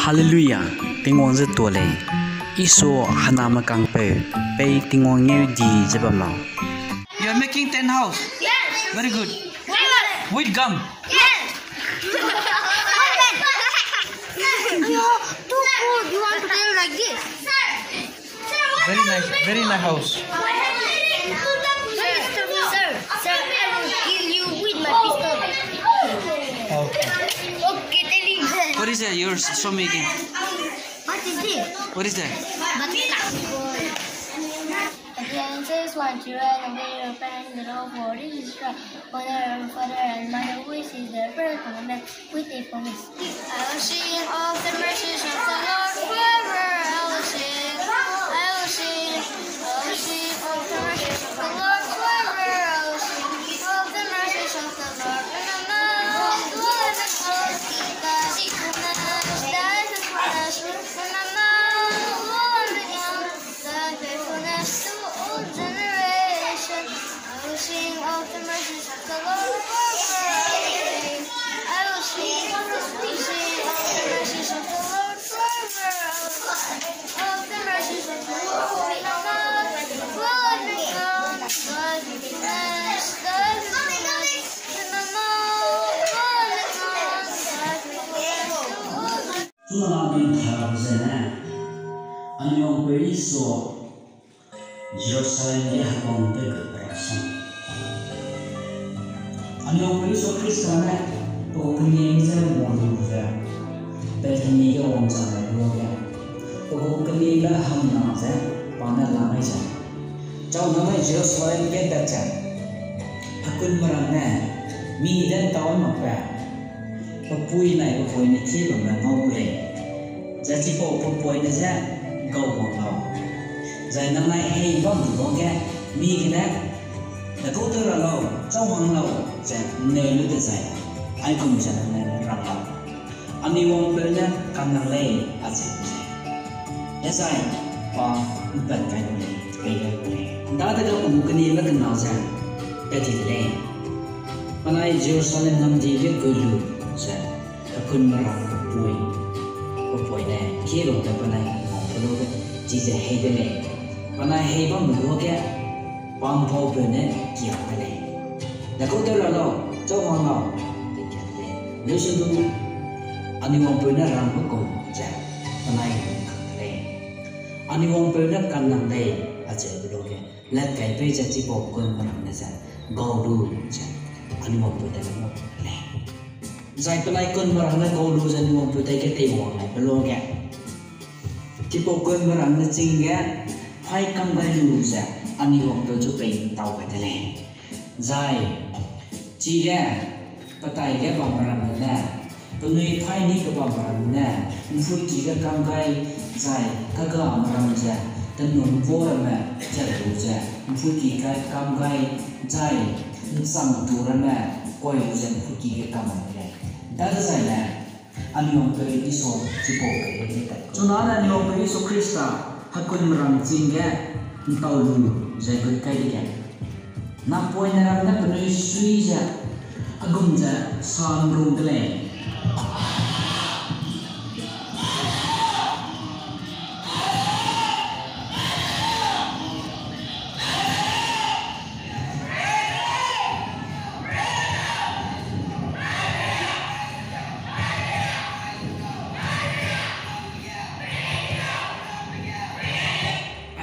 Hallelujah, tingong ze tole. Isua hename khangpeu, pay tingong ngeu di jebamau. You are making 10 house? Yes. Very good. Yes. With gum? Yes. Too cold. You want to play like this? Very nice house. Sir, I will kill you with my pistol. Okay. Okay, telling them. What is that? Yours? Show me again. What is this? What is that? Appearances want to run away or bang the door for this is right. Father and mother wishes their first commandment with a promise. I will sing of the mercies of the Lord forever. I will sing of the mercies of the Lord forever. I will sing of the mercies of the Lord. And among the living Lord, God is goodness, that is goodness. And among the living Lord, God faithfulness to all generation. I will sing of the mercies of the Lord forever. I will sing of the mercies of the Lord forever. Of the mercies of the Lord. Tsunami thazena anyong periso Jerusalem ya habong berkerasam anyong periso Kristana pokoknya yang wangza bertani ke wangza loga pokoknya lah hamna za pana lamai za jauh nama Jerusalem ke daca hakun merana mi dan tahun apa Papui này papui này chi bằng là ngâu lệ, giá trị bộ papui này ra ngâu bằng ngâu, giải năm nay hay có một con cái mi cái đó là cố tư là lâu, trong hoàng lâu, giải nề nữa để giải, ai cùng giải năm nay rằng lâu, anh đi vòng bên đó càng năng lệ, anh sẽ giải, để giải và bận cái này, đó là cái một cái niềm rất nào ra, để thì lệ, hôm nay Jerusalem năm gì cái cử lu Sa, akun merang papui ne, kiro ta panai, kalau ke, cize hede le, panai heba mulu ke, pampo bene kia pale. Dah kau tahu lalu, jauh mana, tiada le. Lepas tu, ani wong pene rang pukul, ja, panai le. Ani wong pene kanang le, aja mulu ke, let kai pe jadi pokok merang ne sa, gaudu ja, ani wong pene rang le. Giải cái này cơn mà rằng nó câu lưu dân mong tôi thấy cái tiền hoàng này phải luôn kìa chỉ bộ cơn mà rằng nó chinh ghé phải cầm cái lưu ra anh đi hoàng tôi chụp hình tàu phải thế này giải chỉ ghé bắt tay ghé bằng mà rằng nó nè tôi nuôi phải ní cái bằng mà rằng nè mình phui chỉ cái cầm cái giải cái mà rằng ra tên nón vô rồi mà chạy đủ ra mình phui chỉ cái cầm cái giải mình sắm đủ rồi mà quay vô dân phui chỉ cái cầm này That is why anyong peri iso cipo kaya so na anyong peri iso Krista hakun merang jingga entau lu zai kun kai dia na point na ram na penui sui ja agum ja san rum dele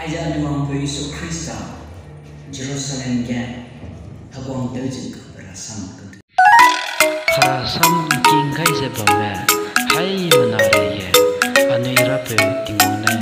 Aja memang Yesus Kristus Jerusalem ya habang terjun berasam Karasam king kai se bawah hai menara ye anira pe tingone